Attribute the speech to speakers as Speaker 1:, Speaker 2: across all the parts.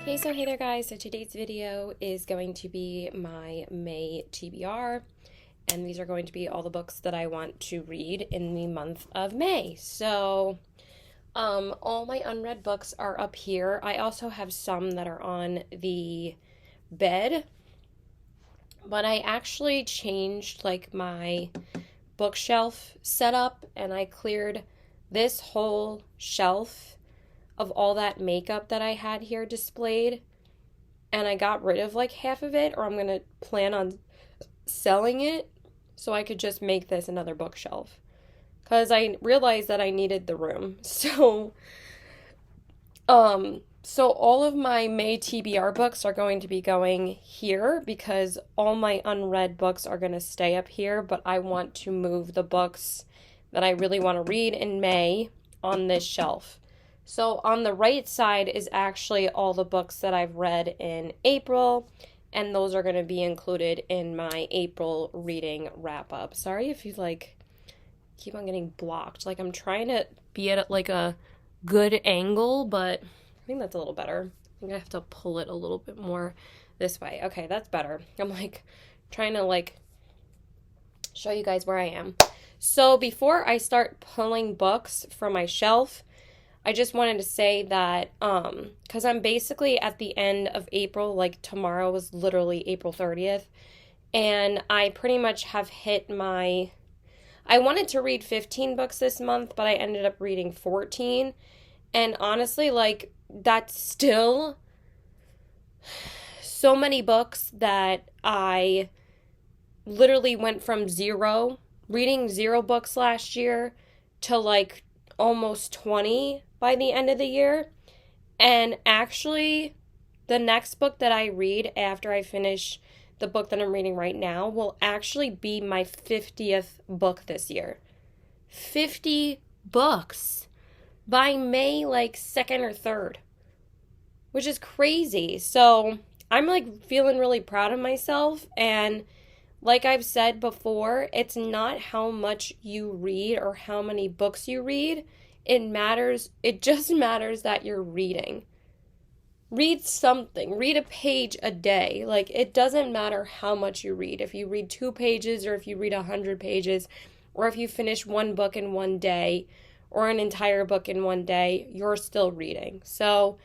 Speaker 1: Hey there guys, so today's video is going to be my May TBR, and these are going to be all the books that I want to read in the month of May. So, all my unread books are up here. I also have some that are on the bed, but I actually changed like my bookshelf setup and I cleared this whole shelf of all that makeup that I had here displayed, and I got rid of like half of it, or I'm going to plan on selling it so I could just make this another bookshelf because I realized that I needed the room. So all of my May TBR books are going to be going here because all my unread books are going to stay up here, but I want to move the books that I really want to read in May on this shelf. So on the right side is actually all the books that I've read in April, and those are going to be included in my April reading wrap up. Sorry if you like keep on getting blocked. Like I'm trying to be at like a good angle, but I think that's a little better. I think I have to pull it a little bit more this way. Okay, that's better. I'm like trying to like show you guys where I am. So before I start pulling books from my shelf, I just wanted to say that, because I'm basically at the end of April, like tomorrow was literally April 30th, and I pretty much have hit I wanted to read 15 books this month, but I ended up reading 14, and honestly, like, that's still so many books that I literally went from reading zero books last year, to like almost 20 by the end of the year. And actually, the next book that I read after I finish the book that I'm reading right now will actually be my 50th book this year. 50 books by May like 2nd or 3rd, which is crazy. So I'm like feeling really proud of myself, and like I've said before, it's not how much you read or how many books you read. It just matters that you're reading. Read something. Read a page a day. Like, it doesn't matter how much you read. If you read 2 pages, or if you read 100 pages, or if you finish one book in one day, or an entire book in one day, you're still reading. So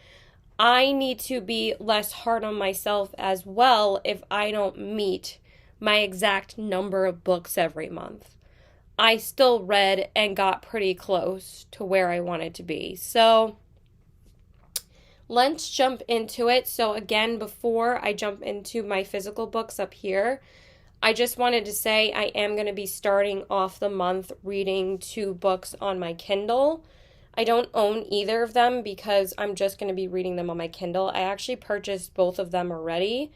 Speaker 1: I need to be less hard on myself as well if I don't meet my exact number of books every month. I still read and got pretty close to where I wanted to be. So let's jump into it. So again, before I jump into my physical books up here, I just wanted to say I am going to be starting off the month reading 2 books on my Kindle. I don't own either of them because I'm just going to be reading them on my Kindle. I actually purchased both of them already.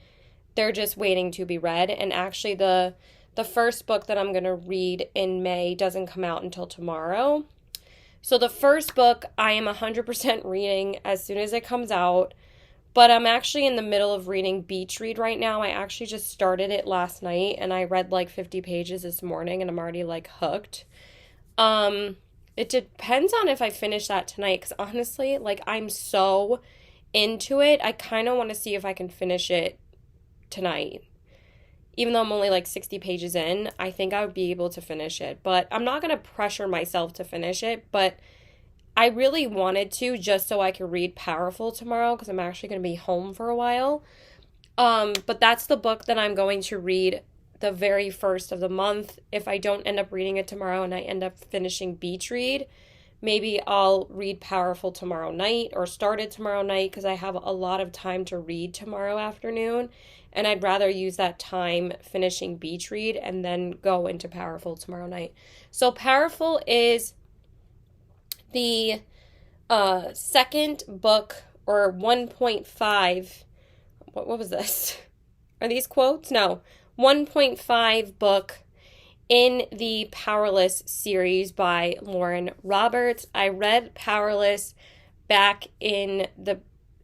Speaker 1: They're just waiting to be read. And actually the first book that I'm going to read in May doesn't come out until tomorrow. So the first book I am 100% reading as soon as it comes out. But I'm actually in the middle of reading Beach Read right now. I actually just started it last night and I read like 50 pages this morning and I'm already like hooked. It depends on if I finish that tonight, because honestly, like I'm so into it. I kind of want to see if I can finish it tonight. Even though I'm only like 60 pages in, I think I would be able to finish it. But I'm not going to pressure myself to finish it. But I really wanted to, just so I could read Powerful tomorrow, because I'm actually going to be home for a while. But that's the book that I'm going to read the very first of the month. If I don't end up reading it tomorrow and I end up finishing Beach Read, maybe I'll read Powerful tomorrow night or start it tomorrow night, because I have a lot of time to read tomorrow afternoon. And I'd rather use that time finishing Beach Read and then go into Powerful tomorrow night. So Powerful is the second book, or 1.5. What was this? Are these quotes? No. 1.5 book in the Powerless series by Lauren Roberts. I read Powerless back in the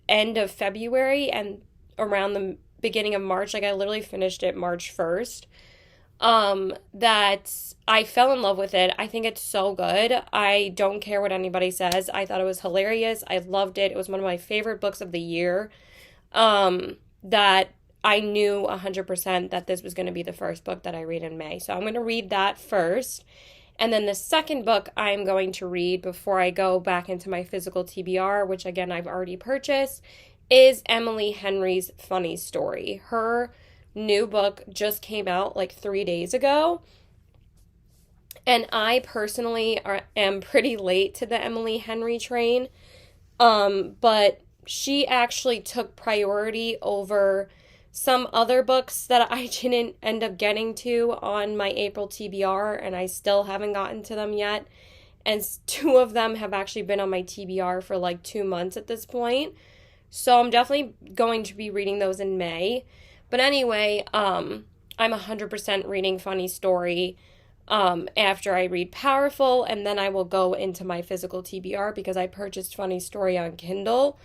Speaker 1: end of February and around the beginning of March. Like I literally finished it March 1st. That I fell in love with it. I think it's so good. I don't care what anybody says. I thought it was hilarious. I loved it. It was one of my favorite books of the year. that I knew 100% that this was going to be the first book that I read in May. So I'm going to read that first. And then the second book I'm going to read before I go back into my physical TBR, which again I've already purchased, is Emily Henry's Funny Story. Her new book just came out like 3 days ago. And I personally am pretty late to the Emily Henry train. But she actually took priority over some other books that I didn't end up getting to on my April TBR, and I still haven't gotten to them yet. And two of them have actually been on my TBR for like 2 months at this point. So I'm definitely going to be reading those in May. But anyway, I'm 100% reading Funny Story after I read Powerful, and then I will go into my physical TBR because I purchased Funny Story on Kindle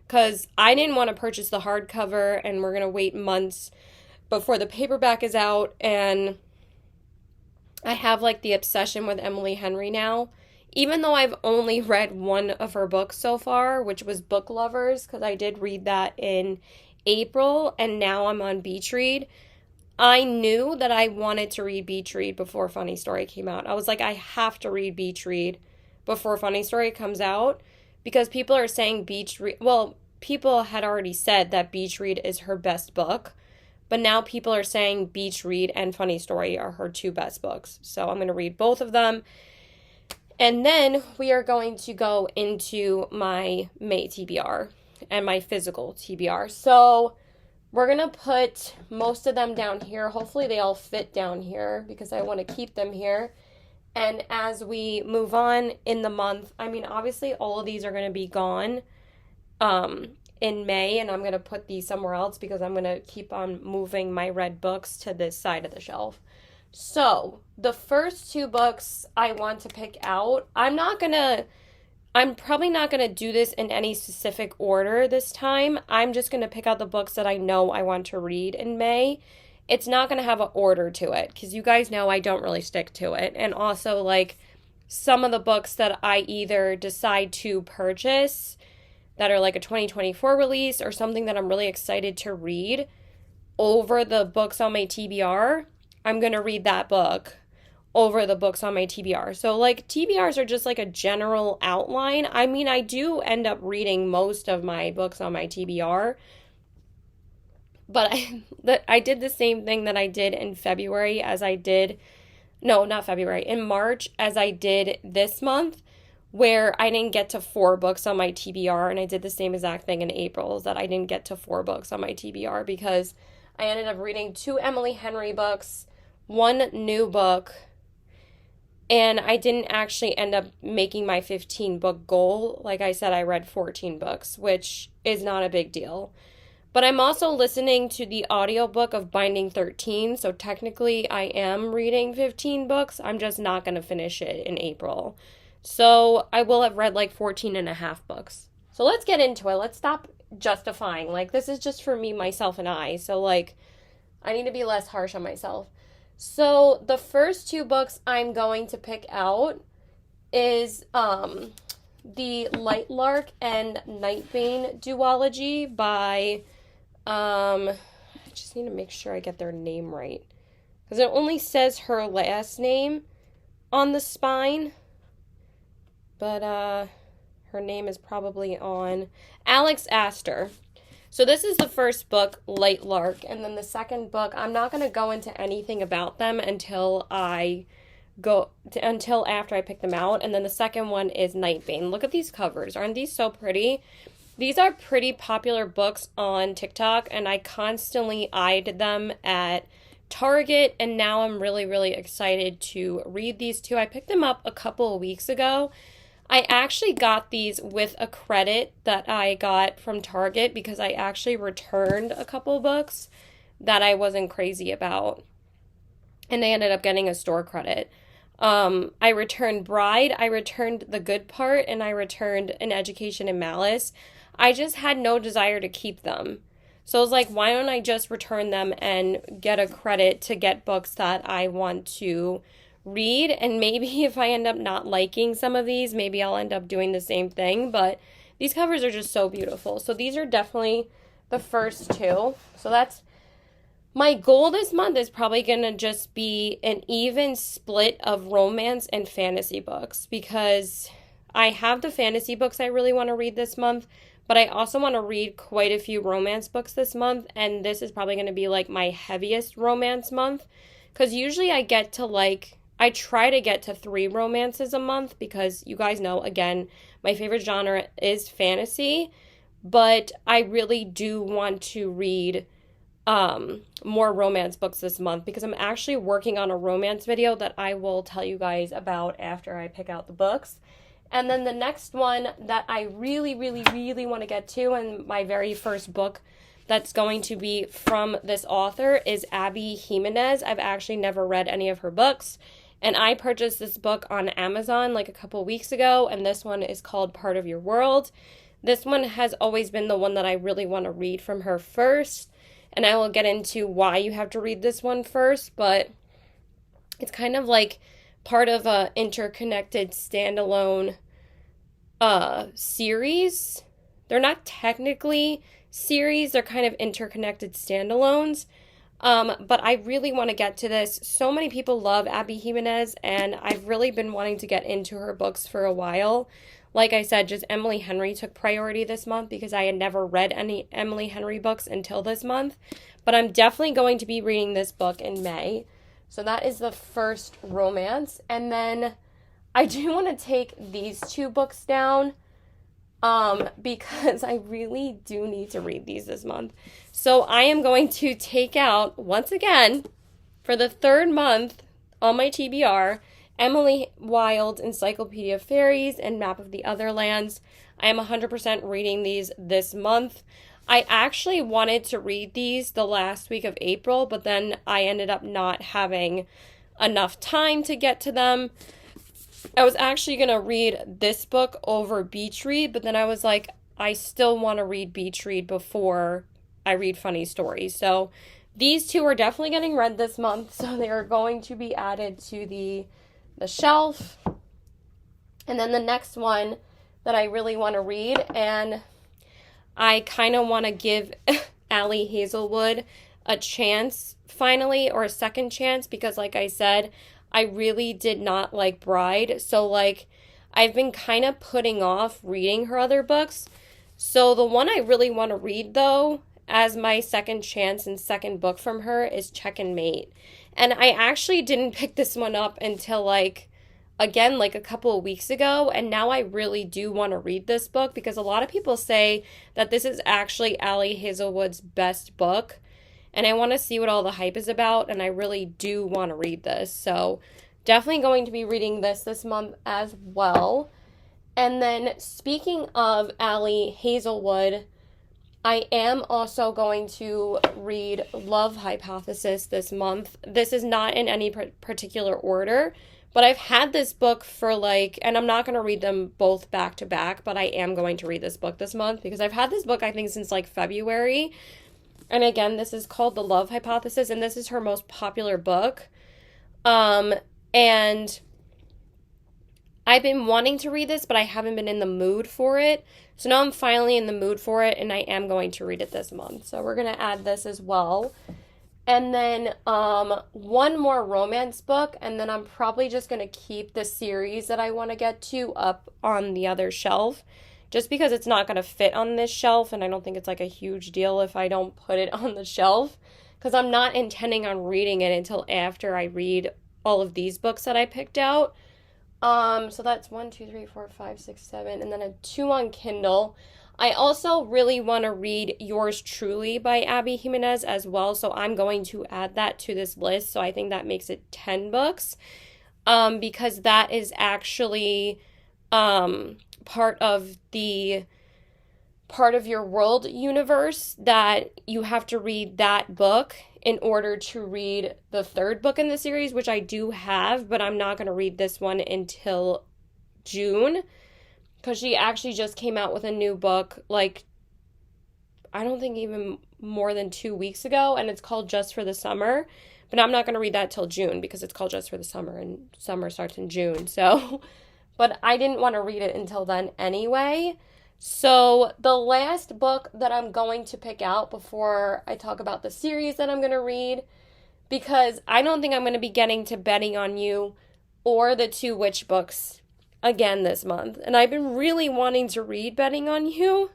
Speaker 1: because I didn't want to purchase the hardcover, and we're going to wait months before the paperback is out. And I have like the obsession with Emily Henry now, even though I've only read one of her books so far, which was Book Lovers, because I did read that in April, and now I'm on Beach Read. I knew that I wanted to read Beach Read before Funny Story came out. I was like, I have to read Beach Read before Funny Story comes out because people are saying Beach Read, well, people had already said that Beach Read is her best book, but now people are saying Beach Read and Funny Story are her two best books. So I'm going to read both of them. And then we are going to go into my May TBR and my physical TBR. So we're going to put most of them down here. Hopefully they all fit down here because I want to keep them here. And as we move on in the month, I mean, obviously all of these are going to be gone in May, and I'm going to put these somewhere else because I'm going to keep on moving my red books to this side of the shelf. So the first two books I want to pick out, I'm probably not going to do this in any specific order this time. I'm just going to pick out the books that I know I want to read in May. It's not going to have an order to it because you guys know I don't really stick to it. And also, like, some of the books that I either decide to purchase that are like a 2024 release or something that I'm really excited to read over the books on my TBR, I'm going to read that book over the books on my TBR. So like TBRs are just like a general outline. I mean, I do end up reading most of my books on my TBR, but I did the same thing that I did in February as I did, no, not February, in March as I did this month, where I didn't get to 4 books on my TBR, and I did the same exact thing in April, is that I didn't get to 4 books on my TBR because I ended up reading 2 Emily Henry books, 1 new book, and I didn't actually end up making my 15 book goal. Like I said, I read 14 books, which is not a big deal. But I'm also listening to the audiobook of Binding 13, so technically I am reading 15 books. I'm just not going to finish it in April. So I will have read like 14 and a half books. So let's get into it. Let's stop justifying. Like, this is just for me, myself, and I. So, like, I need to be less harsh on myself. So the first 2 books I'm going to pick out is the Lightlark and Nightbane duology by, I just need to make sure I get their name right, because it only says her last name on the spine, but her name is probably on Alex Astor. So this is the first book, Lightlark, and then the second book, I'm not going to go into anything about them until after I pick them out. And then the second one is Nightbane. Look at these covers. Aren't these so pretty? These are pretty popular books on TikTok, and I constantly eyed them at Target, and now I'm really, really excited to read these 2. I picked them up a couple of weeks ago. I actually got these with a credit that I got from Target because I actually returned a couple books that I wasn't crazy about, and I ended up getting a store credit. I returned Bride, I returned The Good Part, and I returned An Education in Malice. I just had no desire to keep them. So I was like, why don't I just return them and get a credit to get books that I want to read? And maybe if I end up not liking some of these, maybe I'll end up doing the same thing. But these covers are just so beautiful. So these are definitely the first two. So that's my goal this month is probably going to just be an even split of romance and fantasy books because I have the fantasy books I really want to read this month, but I also want to read quite a few romance books this month, and this is probably going to be like my heaviest romance month because usually I try to get to 3 romances a month because you guys know, again, my favorite genre is fantasy, but I really do want to read more romance books this month because I'm actually working on a romance video that I will tell you guys about after I pick out the books. And then the next one that I really, really, really want to get to, and my very first book that's going to be from this author, is Abby Jimenez. I've actually never read any of her books, and I purchased this book on Amazon like a couple weeks ago, and this one is called Part of Your World. This one has always been the one that I really want to read from her first, and I will get into why you have to read this one first, but it's kind of like part of a interconnected standalone series. They're not technically series, they're kind of interconnected standalones. But I really want to get to this. So many people love Abby Jimenez, and I've really been wanting to get into her books for a while. Like I said, just Emily Henry took priority this month because I had never read any Emily Henry books until this month. But I'm definitely going to be reading this book in May. So that is the first romance. And then I do want to take these 2 books down because I really do need to read these this month. So I am going to take out, once again, for the 3rd month on my TBR, Emily Wilde's Encyclopedia of Fairies and Map of the Other Lands. I am 100% reading these this month. I actually wanted to read these the last week of April, but then I ended up not having enough time to get to them. I was actually going to read this book over Beach Read, but then I was like, I still want to read Beach Read before I read Funny Stories. So these 2 are definitely getting read this month, so they are going to be added to the shelf. And then the next one that I really want to read, and I kind of want to give Allie Hazelwood a chance finally, or a second chance, because like I said, I really did not like Bride. So like I've been kind of putting off reading her other books. So the one I really want to read though, as my second chance and second book from her, is Check and Mate. And I actually didn't pick this one up until like a couple of weeks ago, and now I really do want to read this book because a lot of people say that this is actually Allie Hazelwood's best book, and I want to see what all the hype is about, and I really do want to read this. So definitely going to be reading this month as well. And then speaking of Allie Hazelwood, I am also going to read Love Hypothesis this month. This is not in any particular order, but I've had this book for and I'm not going to read them both back to back, but I am going to read this book this month because I've had this book, I think, since February. And again, this is called The Love Hypothesis, and this is her most popular book. And I've been wanting to read this, but I haven't been in the mood for it. So now I'm finally in the mood for it, and I am going to read it this month. So we're going to add this as well. And then one more romance book, and then I'm probably just going to keep the series that I want to get to up on the other shelf, just because it's not going to fit on this shelf, and I don't think it's a huge deal if I don't put it on the shelf, because I'm not intending on reading it until after I read all of these books that I picked out. So that's 1, 2, 3, 4, 5, 6, 7, and then a 2 on Kindle. I also really want to read Yours Truly by Abby Jimenez as well, so I'm going to add that to this list. So I think that makes it 10 books, because that is actually part of the Part of Your World universe, that you have to read that book in order to read the 3rd book in the series, which I do have, but I'm not going to read this one until June, because she actually just came out with a new book, I don't think even more than 2 weeks ago, and it's called Just for the Summer, but I'm not going to read that till June, because it's called Just for the Summer, and summer starts in June, so, but I didn't want to read it until then anyway, So, the last book that I'm going to pick out before I talk about the series that I'm going to read, because I don't think I'm going to be getting to Betting on You or the two witch books again this month. And I've been really wanting to read Betting on You.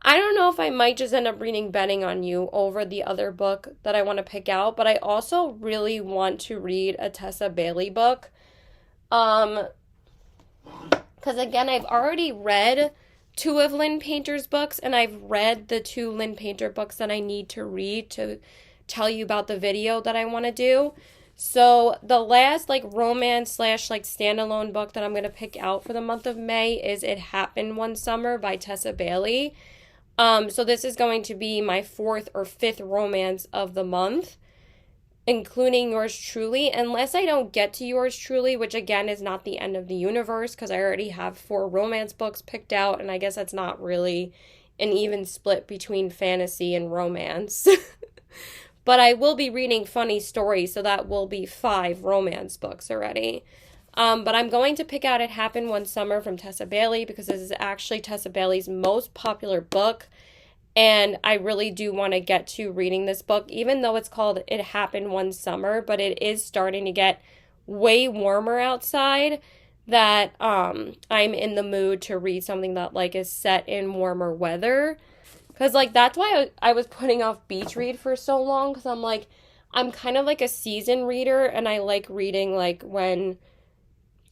Speaker 1: I don't know if I might just end up reading Betting on You over the other book that I want to pick out, but I also really want to read a Tessa Bailey book. Because again, I've already read two of Lynn Painter's books, and I've read the two Lynn Painter books that I need to read to tell you about the video that I want to do. So the last romance slash standalone book that I'm going to pick out for the month of May is It Happened One Summer by Tessa Bailey. So this is going to be my fourth or fifth romance of the month, including Yours Truly, unless I don't get to Yours Truly, which again is not the end of the universe because I already have 4 romance books picked out, and I guess that's not really an even split between fantasy and romance. But I will be reading Funny Stories, so that will be 5 romance books already. But I'm going to pick out It Happened One Summer from Tessa Bailey because this is actually Tessa Bailey's most popular book. And I really do want to get to reading this book, even though it's called It Happened One Summer, but it is starting to get way warmer outside that I'm in the mood to read something that is set in warmer weather. Because that's why I was putting off beach read for so long, because I'm kind of a season reader, and I like reading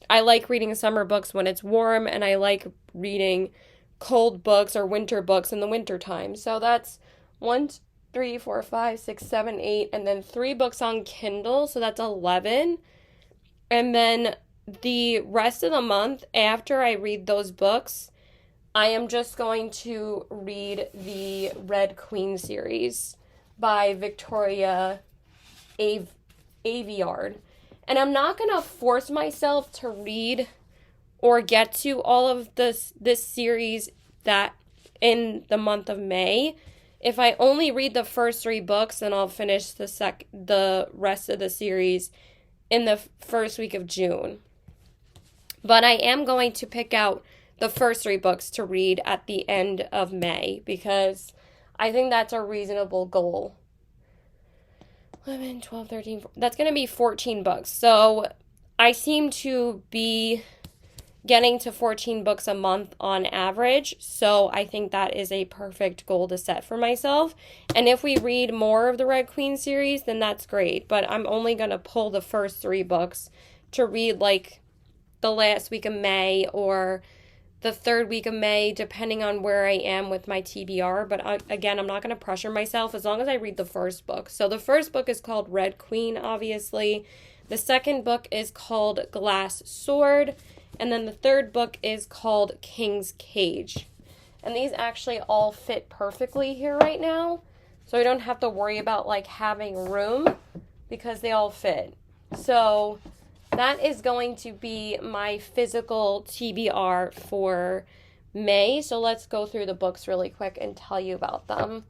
Speaker 1: I like reading summer books when it's warm, and I like reading cold books or winter books in the winter time. So that's 1, 3, 4, 5, 6, 7, 8, and then 3 books on Kindle, so that's 11. And then the rest of the month, after I read those books, I am just going to read the Red Queen series by Victoria Aveyard. And I'm not going to force myself to read or get to all of this series that in the month of May. If I only read the first 3 books, then I'll finish the rest of the series in the first week of June. But I am going to pick out the first 3 books to read at the end of May because I think that's a reasonable goal. 11, 12, 13, 14. That's going to be 14 books. So I seem to be getting to 14 books a month on average. So I think that is a perfect goal to set for myself. And if we read more of the Red Queen series, then that's great. But I'm only going to pull the first 3 books to read the last week of May or the third week of May, depending on where I am with my TBR. But again, I'm not going to pressure myself as long as I read the first book. So the first book is called Red Queen, obviously. The second book is called Glass Sword. And then the third book is called King's Cage. And these actually all fit perfectly here right now. So I don't have to worry about having room because they all fit. So that is going to be my physical TBR for May. So let's go through the books really quick and tell you about them.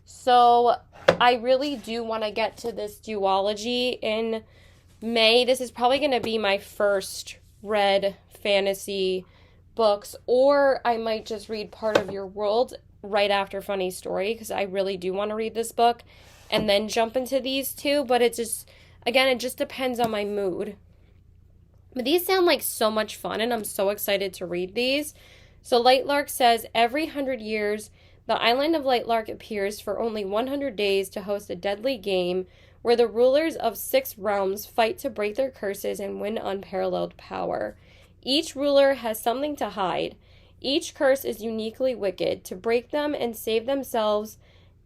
Speaker 1: So I really do want to get to this duology in May. This is probably going to be my first read fantasy books, or I might just read Part of Your World right after Funny Story because I really do want to read this book and then jump into these 2. But it just depends on my mood. But these sound like so much fun, and I'm so excited to read these. So Lightlark says, every 100 years, the island of Lightlark appears for only 100 days to host a deadly game where the rulers of 6 realms fight to break their curses and win unparalleled power. Each ruler has something to hide. Each curse is uniquely wicked. To break them and save themselves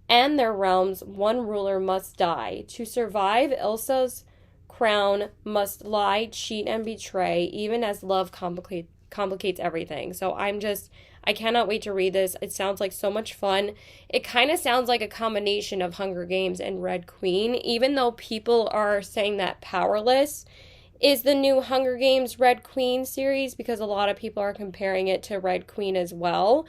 Speaker 1: and their realms, one ruler must die. To survive, Ilsa's crown must lie, cheat, and betray, even as love complicates everything. So I cannot wait to read this. It sounds like so much fun. It kind of sounds like a combination of Hunger Games and Red Queen, even though people are saying that Powerless is the new Hunger Games Red Queen series because a lot of people are comparing it to Red Queen as well.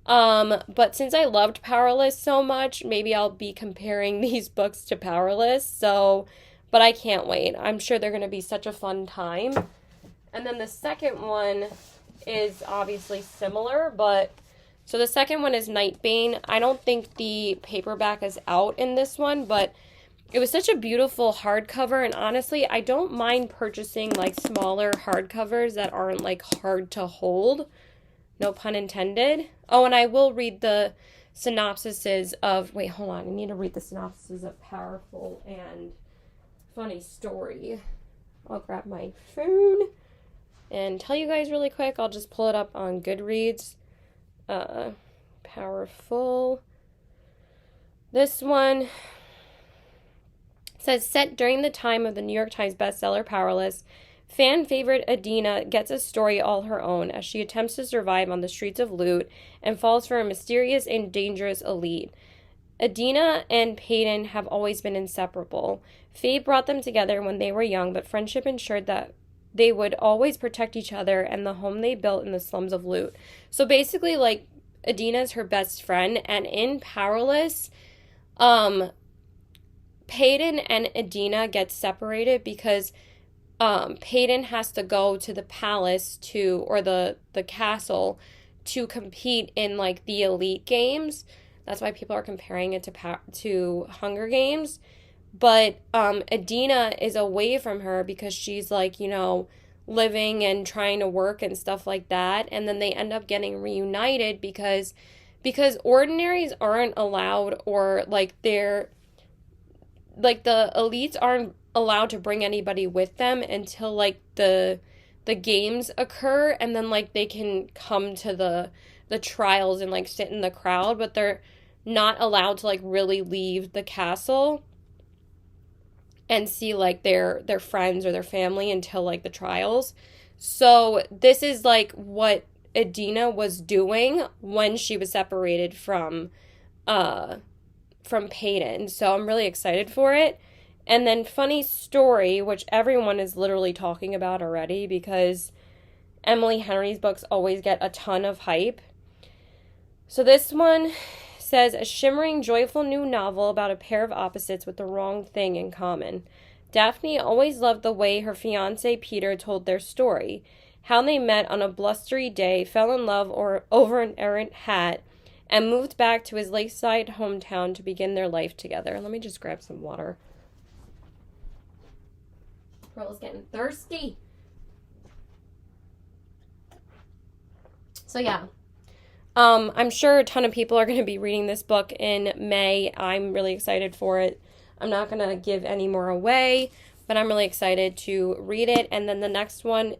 Speaker 1: But since I loved Powerless so much, maybe I'll be comparing these books to Powerless. But I can't wait. I'm sure they're going to be such a fun time. And then the second one is obviously similar, but so the second one is Nightbane. I don't think the paperback is out in this one, but it was such a beautiful hardcover, and honestly, I don't mind purchasing like smaller hardcovers that aren't like hard to hold. No pun intended. Oh, and I will read the synopsises of, wait, hold on. I need to read the synopsises of Powerful and Funny Story. I'll grab my phone and tell you guys really quick. I'll just pull it up on Goodreads. Powerful. This one says, set during the time of the New York Times bestseller Powerless, fan favorite Adina gets a story all her own as she attempts to survive on the streets of Loot and falls for a mysterious and dangerous elite. Adina and Peyton have always been inseparable. Fate brought them together when they were young, but friendship ensured that they would always protect each other and the home they built in the slums of Loot. So basically, like, Adina's her best friend, and in Powerless, Peyton and Adina get separated because Peyton has to go to the palace or the castle to compete in like the elite games. That's why people are comparing it to Hunger Games. But Adina is away from her because she's like, living and trying to work and stuff like that. And then they end up getting reunited because ordinaries aren't allowed, or like the elites aren't allowed to bring anybody with them until like the games occur, and then like they can come to the trials and like sit in the crowd, but they're not allowed to like really leave the castle and see like their friends or their family until like the trials. So this is like what Adina was doing when she was separated from Peyton. So I'm really excited for it. And then Funny Story, which everyone is literally talking about already because Emily Henry's books always get a ton of hype. So this one says, a shimmering, joyful new novel about a pair of opposites with the wrong thing in common. Daphne always loved the way her fiancé Peter told their story, how they met on a blustery day, fell in love over an errant hat, and moved back to his lakeside hometown to begin their life together. Let me just grab some water. Pearl's getting thirsty. So yeah. I'm sure a ton of people are going to be reading this book in May. I'm really excited for it. I'm not going to give any more away, but I'm really excited to read it. And then the next one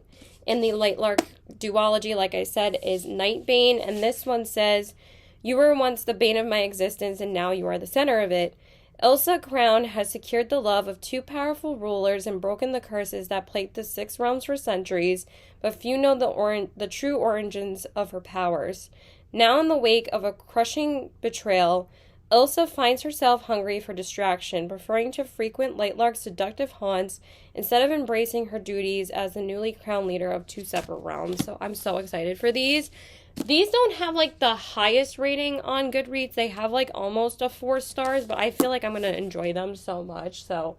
Speaker 1: in the Lightlark duology, like I said, is Nightbane. And this one says, you were once the bane of my existence, and now you are the center of it. Ilsa Crown has secured the love of two powerful rulers and broken the curses that plagued the Six Realms for centuries, but few know the true origins of her powers. Now, in the wake of a crushing betrayal, Ilsa finds herself hungry for distraction, preferring to frequent Lightlark's seductive haunts instead of embracing her duties as the newly crowned leader of two separate realms. So I'm so excited for these. These don't have like the highest rating on Goodreads. They have like almost a 4 stars, but I feel like I'm going to enjoy them so much. So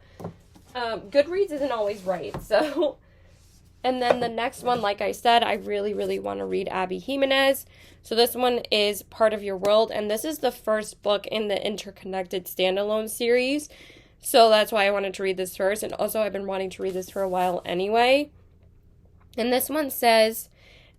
Speaker 1: Goodreads isn't always right. So, and then the next one, like I said, I really, really want to read Abby Jimenez. So this one is Part of Your World, and this is the first book in the Interconnected Standalone series. So that's why I wanted to read this first. And also I've been wanting to read this for a while anyway. And this one says,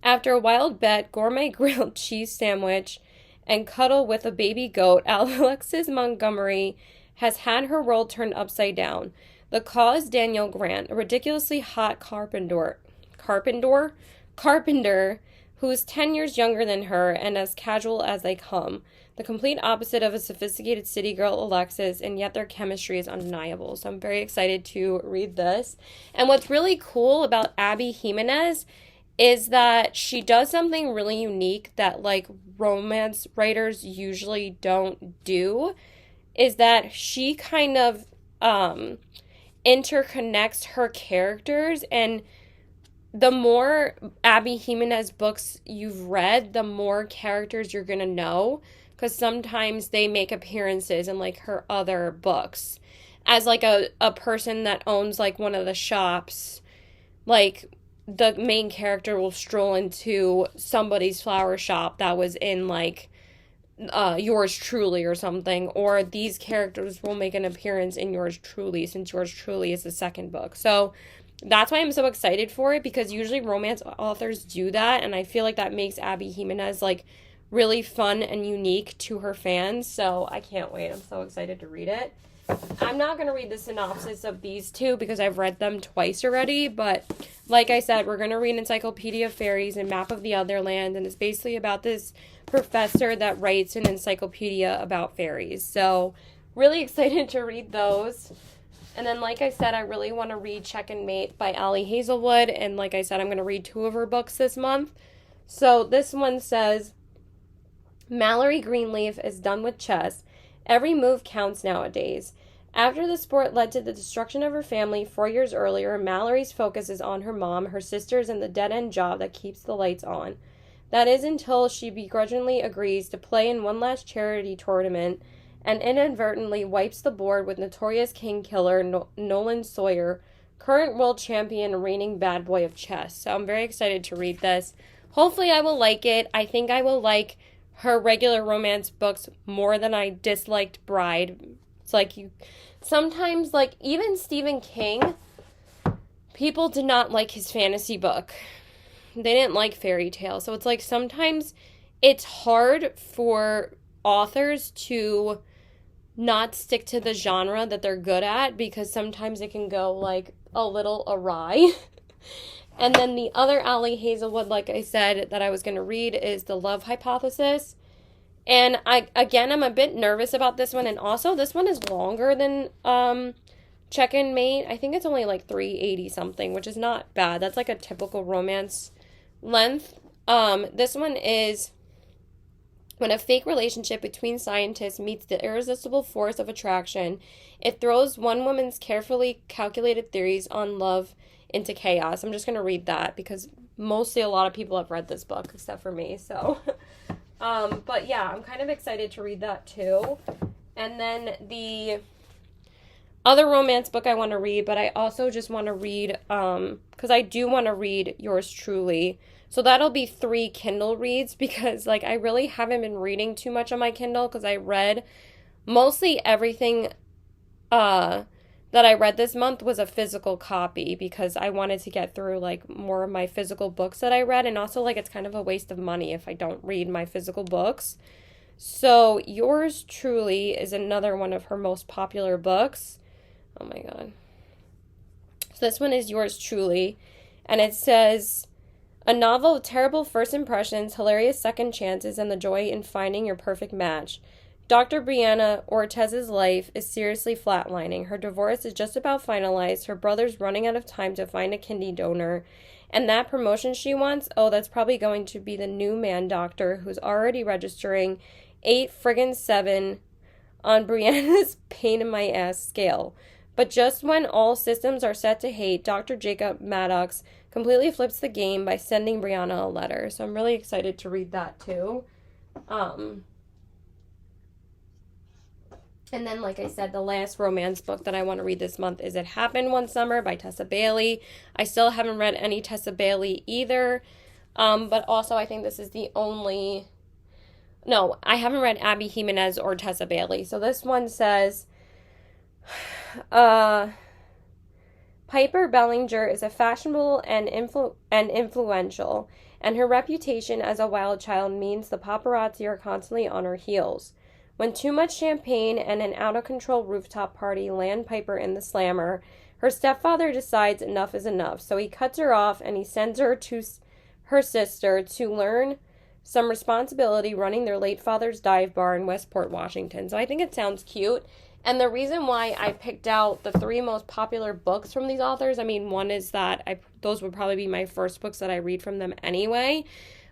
Speaker 1: after a wild bet, gourmet grilled cheese sandwich, and cuddle with a baby goat, Alexis Montgomery has had her world turned upside down. The cause, Daniel Grant, a ridiculously hot carpenter who is 10 years younger than her and as casual as they come. The complete opposite of a sophisticated city girl, Alexis, and yet their chemistry is undeniable. So I'm very excited to read this. And what's really cool about Abby Jimenez is that she does something really unique that like romance writers usually don't do, is that she kind of interconnects her characters, and the more Abby Jimenez books you've read, the more characters you're gonna know, because sometimes they make appearances in like her other books as like a person that owns like one of the shops, like the main character will stroll into somebody's flower shop that was in like Yours Truly or something, or these characters will make an appearance in Yours Truly, since Yours Truly is the second book. So that's why I'm so excited for it, because usually romance authors do that, and I feel like that makes Abby Jimenez like really fun and unique to her fans. So I can't wait. I'm so excited to read it. I'm not going to read the synopsis of these two because I've read them twice already, but like I said, we're going to read Encyclopedia of Fairies and Map of the Otherland, and it's basically about this professor that writes an encyclopedia about fairies. So really excited to read those. And then, like I said, I really want to read Check and Mate by Ali Hazelwood, and like I said, I'm going to read 2 of her books this month. So this one says, Mallory Greenleaf is done with chess. Every move counts nowadays. After the sport led to the destruction of her family 4 years earlier, Mallory's focus is on her mom, her sisters, and the dead-end job that keeps the lights on. That is until she begrudgingly agrees to play in one last charity tournament and inadvertently wipes the board with notorious king killer Nolan Sawyer, current world champion and reigning bad boy of chess. So I'm very excited to read this. Hopefully I will like it. I think I will like her regular romance books more than I disliked Bride. It's like sometimes, like, even Stephen King, people did not like his fantasy book. They didn't like fairy tale. So it's like sometimes it's hard for authors to not stick to the genre that they're good at, because sometimes it can go like a little awry. And then the other Ali Hazelwood, like I said, that I was going to read is The Love Hypothesis. And I'm a bit nervous about this one. And also, this one is longer than Check and Mate. I think it's only like 380 something, which is not bad. That's like a typical romance length. This one is when a fake relationship between scientists meets the irresistible force of attraction. It throws one woman's carefully calculated theories on love into chaos. I'm just going to read that because mostly a lot of people have read this book except for me. So, but yeah, I'm kind of excited to read that too. And then the other romance book I want to read, but I also just want to read, because I do want to read Yours Truly. So that'll be 3 Kindle reads, because like I really haven't been reading too much on my Kindle, because I read mostly everything that I read this month was a physical copy, because I wanted to get through like more of my physical books that I read, and also like it's kind of a waste of money if I don't read my physical books. So Yours Truly is another one of her most popular books. Oh my god. So this one is Yours Truly, and it says, a novel of terrible first impressions, hilarious second chances, and the joy in finding your perfect match. Dr. Brianna Ortez's life is seriously flatlining. Her divorce is just about finalized. Her brother's running out of time to find a kidney donor. And that promotion she wants, oh, that's probably going to be the new man doctor who's already registering 8-7 on Brianna's pain-in-my-ass scale. But just when all systems are set to hate, Dr. Jacob Maddox completely flips the game by sending Brianna a letter. So I'm really excited to read that too. And then, like I said, the last romance book that I want to read this month is It Happened One Summer by Tessa Bailey. I still haven't read any Tessa Bailey either. But also I think this is the only... No, I haven't read Abby Jimenez or Tessa Bailey. So this one says... Piper Bellinger is a fashionable and influential, and her reputation as a wild child means the paparazzi are constantly on her heels. When too much champagne and an out-of-control rooftop party land Piper in the slammer, her stepfather decides enough is enough, so he cuts her off and he sends her to her sister to learn some responsibility running their late father's dive bar in Westport, Washington. So I think it sounds cute. And the reason why I picked out the 3 most popular books from these authors, I mean, one is that those would probably be my first books that I read from them anyway.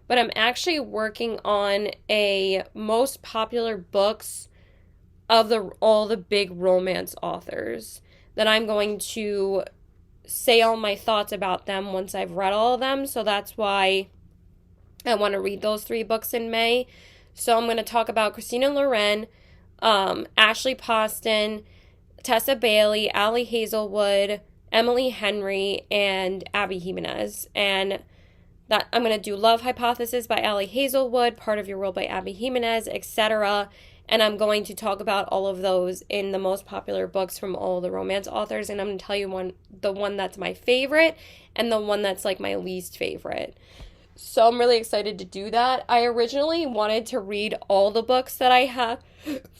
Speaker 1: But I'm actually working on a most popular books of all the big romance authors that I'm going to say all my thoughts about them once I've read all of them. So that's why I want to read those 3 books in May. So I'm going to talk about Christina Loren, Ashley Poston, Tessa Bailey, Ali Hazelwood, Emily Henry, and Abby Jimenez. And that I'm going to do Love Hypothesis by Allie Hazelwood, Part of Your World by Abby Jimenez, etc. And I'm going to talk about all of those in the most popular books from all the romance authors. And I'm going to tell you the one that's my favorite and the one that's like my least favorite. So I'm really excited to do that. I originally wanted to read all the books that I have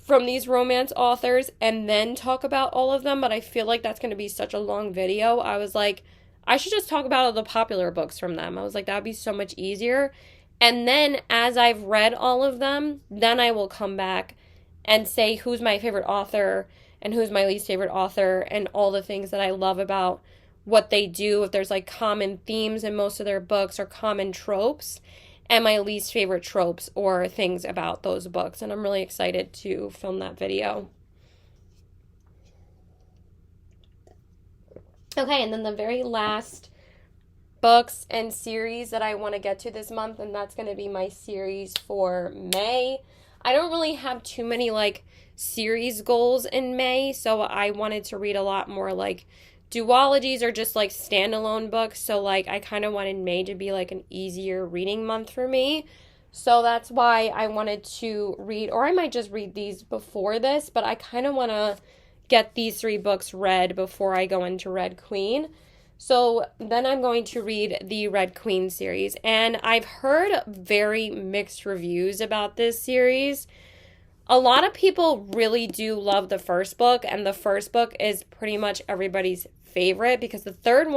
Speaker 1: from these romance authors and then talk about all of them, but I feel like that's going to be such a long video. I was like, I should just talk about all the popular books from them. I was like, that would be so much easier. And then as I've read all of them, then I will come back and say who's my favorite author and who's my least favorite author and all the things that I love about what they do, if there's like common themes in most of their books or common tropes, and my least favorite tropes or things about those books. And I'm really excited to film that video. Okay, and then the very last books and series that I want to get to this month, and that's going to be my series for May. I don't really have too many like series goals in May, so I wanted to read a lot more like duologies or just like standalone books. So like I kind of wanted May to be like an easier reading month for me. So that's why I wanted to read, or I might just read these before this, but I kind of want to get these 3 books read before I go into Red Queen. So then I'm going to read the Red Queen series. And I've heard very mixed reviews about this series. A lot of people really do love the first book, and the first book is pretty much everybody's favorite because the first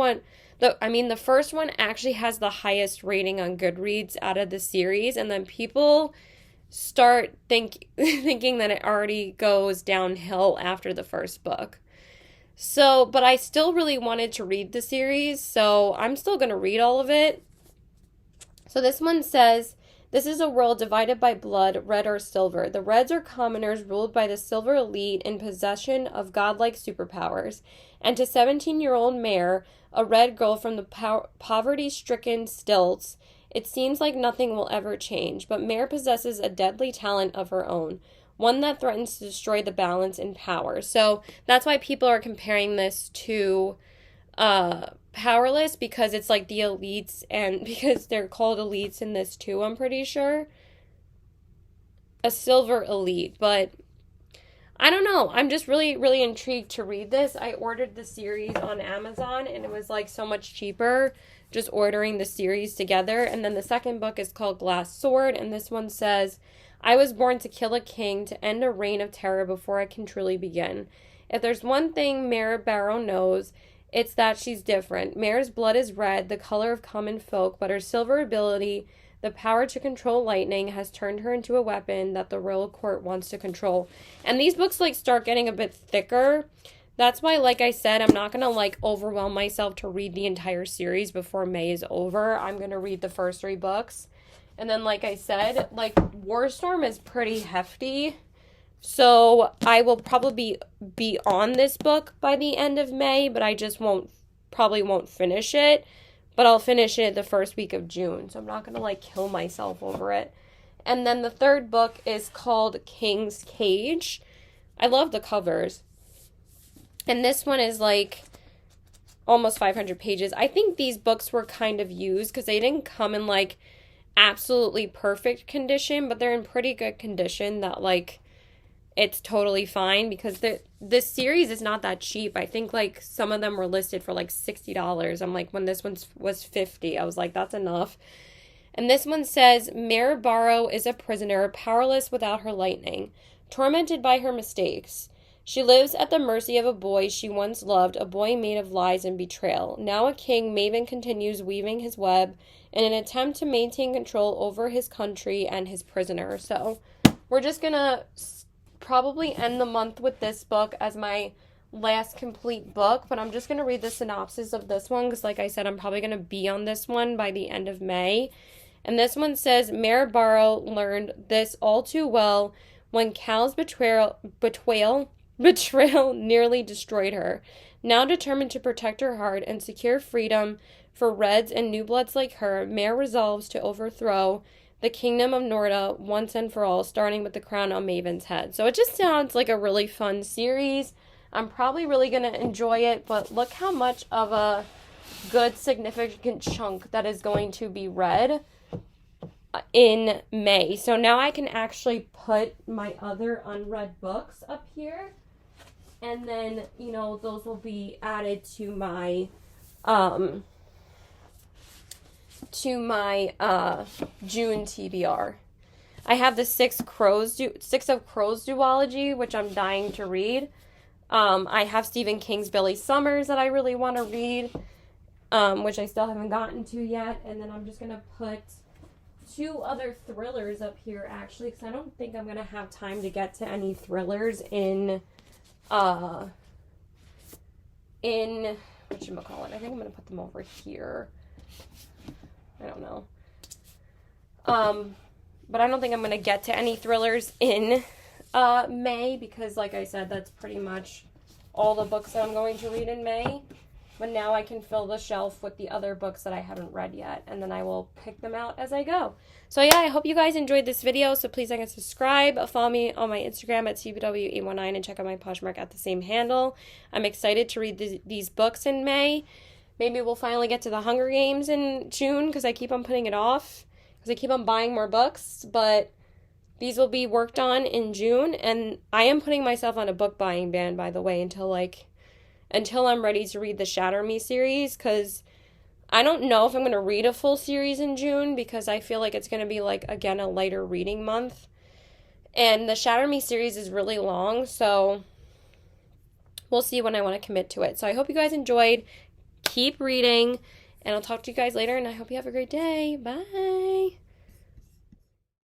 Speaker 1: one actually has the highest rating on Goodreads out of the series, and then people start thinking that it already goes downhill after the first book. So, but I still really wanted to read the series, so I'm still going to read all of it. So this one says, this is a world divided by blood, red or silver. The Reds are commoners ruled by the silver elite in possession of godlike superpowers. And to 17-year-old Mare, a red girl from the poverty-stricken stilts, it seems like nothing will ever change. But Mare possesses a deadly talent of her own, one that threatens to destroy the balance in power. So that's why people are comparing this to Powerless, because it's like the elites, and because they're called elites in this too, I'm pretty sure. A silver elite, but I don't know. I'm just really, really intrigued to read this. I ordered the series on Amazon, and it was like so much cheaper just ordering the series together. And then the second book is called Glass Sword, and this one says, I was born to kill a king, to end a reign of terror before I can truly begin. If there's one thing Mare Barrow knows, it's that she's different. Mare's blood is red, the color of common folk, but her silver ability, the power to control lightning, has turned her into a weapon that the royal court wants to control. And these books like start getting a bit thicker. That's why, like I said, I'm not going to like overwhelm myself to read the entire series before May is over. I'm going to read the first 3 books. And then, like I said, like Warstorm is pretty hefty. So I will probably be on this book by the end of May, but I just probably won't finish it. But I'll finish it the first week of June. So I'm not going to like kill myself over it. And then the third book is called King's Cage. I love the covers. And this one is like almost 500 pages. I think these books were kind of used because they didn't come in like absolutely perfect condition, but they're in pretty good condition that like it's totally fine, because this series is not that cheap. I think like some of them were listed for like $60. I'm like, when this one was $50, I was like, that's enough. And this one says, Mare Barrow is a prisoner, powerless without her lightning, tormented by her mistakes. She lives at the mercy of a boy she once loved, a boy made of lies and betrayal. Now a king, Maven continues weaving his web in an attempt to maintain control over his country and his prisoner. So we're just going to probably end the month with this book as my last complete book, but I'm just going to read the synopsis of this one because, like I said, I'm probably going to be on this one by the end of May. And this one says, Mare Barrow learned this all too well when Cal's betrayal nearly destroyed her. Now determined to protect her heart and secure freedom for Reds and new bloods like her, Mare resolves to overthrow the kingdom of Norda once and for all, starting with the crown on Maven's head. So it just sounds like a really fun series. I'm probably really going to enjoy it, but look how much of a good significant chunk that is going to be read in May. So now I can actually put my other unread books up here, and then, you know, those will be added to my June TBR. I have the Six of Crows duology, which I'm dying to read. I have Stephen King's Billy Summers that I really want to read, which I still haven't gotten to yet. And then I'm just going to put 2 other thrillers up here, actually, because I don't think I'm going to have time to get to any thrillers in whatchamacallit. I think I'm going to put them over here. I don't know. But I don't think I'm going to get to any thrillers in May, because like I said, that's pretty much all the books that I'm going to read in May. But now I can fill the shelf with the other books that I haven't read yet, and then I will pick them out as I go. So yeah, I hope you guys enjoyed this video, so please like and subscribe. Follow me on my Instagram at CBW819 and check out my Poshmark at the same handle. I'm excited to read these books in May. Maybe we'll finally get to the Hunger Games in June, because I keep on putting it off, because I keep on buying more books, but these will be worked on in June, and I am putting myself on a book buying ban, by the way, until I'm ready to read the Shatter Me series, because I don't know if I'm going to read a full series in June, because I feel like it's going to be, like, again, a lighter reading month. And the Shatter Me series is really long, so we'll see when I want to commit to it. So I hope you guys enjoyed. Keep reading, and I'll talk to you guys later, and I hope you have a great day. Bye.